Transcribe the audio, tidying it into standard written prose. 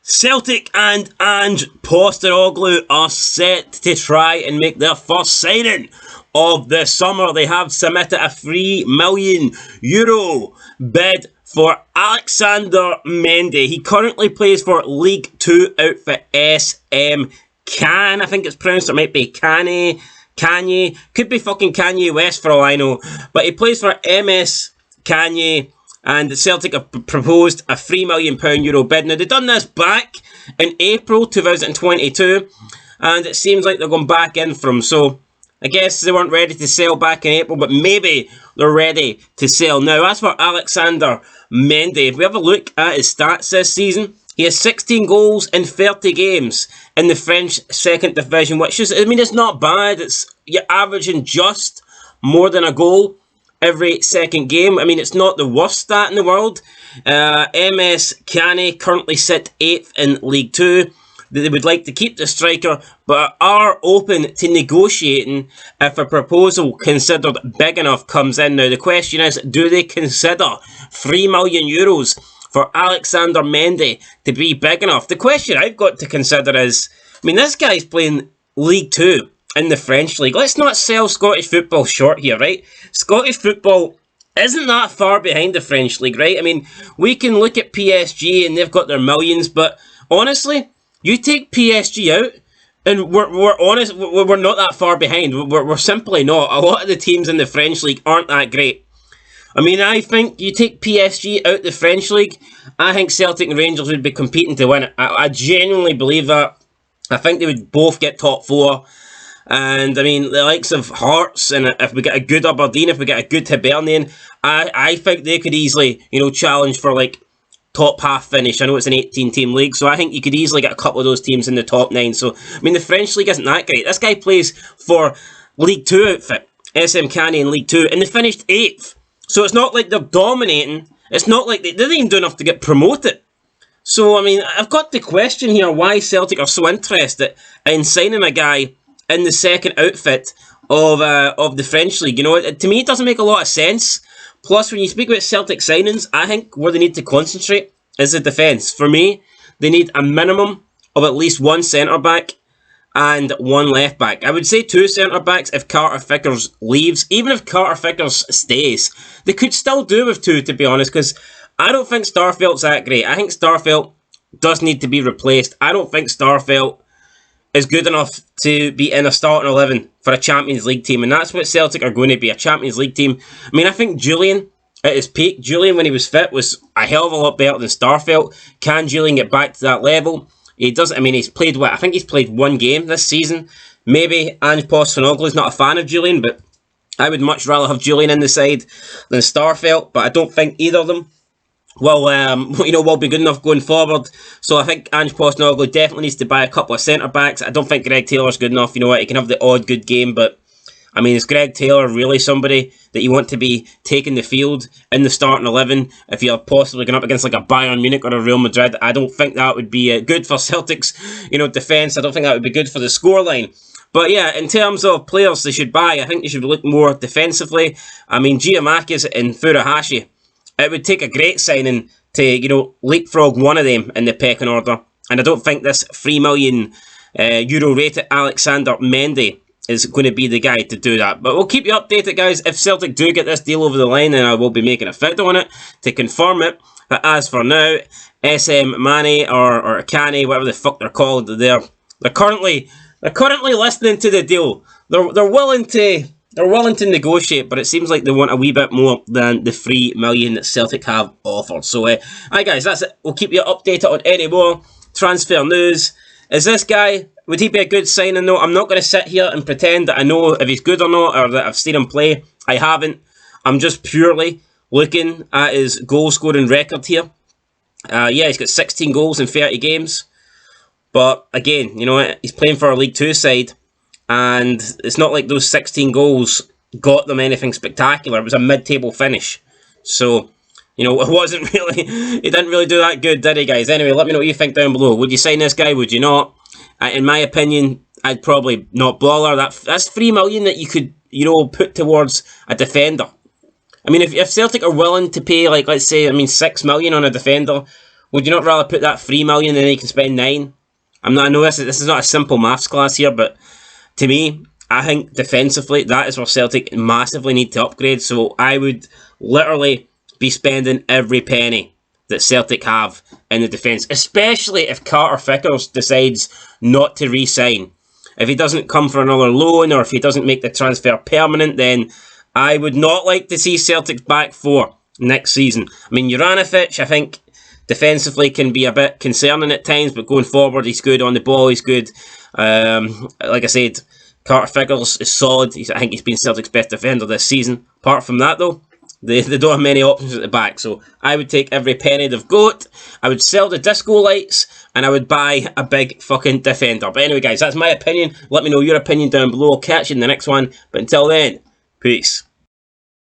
Celtic and Ange Postecoglou are set to try and make their first signing of the summer. They have submitted a €3 million bid for Alexandre Mendy. He currently plays for League 2 outfit SM Can. I think it's pronounced, it might be Kanye. Could be fucking Kanye West for all I know. But he plays for MS Kanye. And Celtic have proposed a €3 million bid. Now, they've done this back in April 2022. And it seems like they're going back in for him. So, I guess they weren't ready to sell back in April. But maybe they're ready to sell now. As for Alexandre Mendy, if we have a look at his stats this season, he has 16 goals in 30 games in the French second division. Which is, I mean, it's not bad. You're averaging just more than a goal every second game. I mean, it's not the worst stat in the world. MS Kane currently sit 8th in League 2. They would like to keep the striker, but are open to negotiating if a proposal considered big enough comes in. Now, the question is, do they consider €3 million for Alexandre Mendy to be big enough? The question I've got to consider is, I mean, this guy's playing League 2 in the French League. Let's not sell Scottish football short here, right? Scottish football isn't that far behind the French League, right? I mean, we can look at PSG and they've got their millions, but honestly, you take PSG out and we're honest, we're not that far behind. We're simply not. A lot of the teams in the French League aren't that great. I mean, I think you take PSG out the French League, I think Celtic and Rangers would be competing to win it. I genuinely believe that. I think they would both get top 4. And, I mean, the likes of Hearts, and if we get a good Aberdeen, if we get a good Hibernian, I think they could easily, challenge for, top half finish. I know it's an 18-team league, so I think you could easily get a couple of those teams in the top 9. So, I mean, the French League isn't that great. This guy plays for League 2 outfit, SM Can in League 2, and they finished 8th. So it's not like they're dominating. It's not like they didn't even do enough to get promoted. So, I mean, I've got the question here why Celtic are so interested in signing a guy in the second outfit of the French League. To me, it doesn't make a lot of sense. Plus, when you speak about Celtic signings, I think where they need to concentrate is the defence. For me, they need a minimum of at least one centre-back and one left-back. I would say 2 centre-backs if Carter Vickers leaves. Even if Carter Vickers stays, they could still do with 2, to be honest, because I don't think Starfelt's that great. I think Starfelt does need to be replaced. I don't think Starfelt is good enough to be in a starting 11 for a Champions League team, and that's what Celtic are going to be, a Champions League team. I mean, I think Julian, at his peak, Julian when he was fit was a hell of a lot better than Starfelt. Can Julian get back to that level? He does. I mean, he's played what? I think he's played 1 game this season. Maybe Ange Postecoglou is not a fan of Julian, but I would much rather have Julian in the side than Starfelt, but I don't think either of them will be good enough going forward. So I think Ange Postecoglou definitely needs to buy a couple of centre-backs. I don't think Greg Taylor's good enough. He can have the odd good game, but I mean, is Greg Taylor really somebody that you want to be taking the field in the starting 11 if you're possibly going up against like a Bayern Munich or a Real Madrid? I don't think that would be good for Celtic's, defence. I don't think that would be good for the scoreline. But yeah, in terms of players they should buy, I think they should look more defensively. I mean, Giamakis and Furuhashi, it would take a great signing to, leapfrog one of them in the pecking order. And I don't think this €3 million rated Alexandre Mendy is going to be the guy to do that. But we'll keep you updated, guys. If Celtic do get this deal over the line, then I will be making a video on it to confirm it. But as for now, SM Mane or Kane, whatever the fuck they're called, they're currently listening to the deal. They're willing to negotiate, but it seems like they want a wee bit more than the €3 million that Celtic have offered. So, alright guys, that's it. We'll keep you updated on any more transfer news. Is this guy, would he be a good signing though? I'm not going to sit here and pretend that I know if he's good or not, or that I've seen him play. I haven't. I'm just purely looking at his goal scoring record here. He's got 16 goals in 30 games. But again, he's playing for a League 2 side. And it's not like those 16 goals got them anything spectacular. It was a mid-table finish. So, it wasn't really... He didn't really do that good, did he, guys? Anyway, let me know what you think down below. Would you sign this guy? Would you not? In my opinion, I'd probably not bother. That's $3 million that you could, put towards a defender. I mean, if Celtic are willing to pay, let's say, $6 million on a defender, Would you not rather put that 3 million than he can spend 9? I know this is not a simple maths class here, but to me, I think defensively, that is where Celtic massively need to upgrade. So I would literally be spending every penny that Celtic have in the defence, especially if Carter Vickers decides not to re-sign. If he doesn't come for another loan, or if he doesn't make the transfer permanent, then I would not like to see Celtic's back four next season. I mean, Juranovic, I think, defensively can be a bit concerning at times, but going forward, he's good on the ball, he's good. Like I said, Carter Vickers is solid. I think he's been Celtic's best defender this season. Apart from that, though, they don't have many options at the back, so I would take every penny they've got. I would sell the disco lights, and I would buy a big fucking defender. But anyway, guys, that's my opinion. Let me know your opinion down below. I'll catch you in the next one. But until then, peace.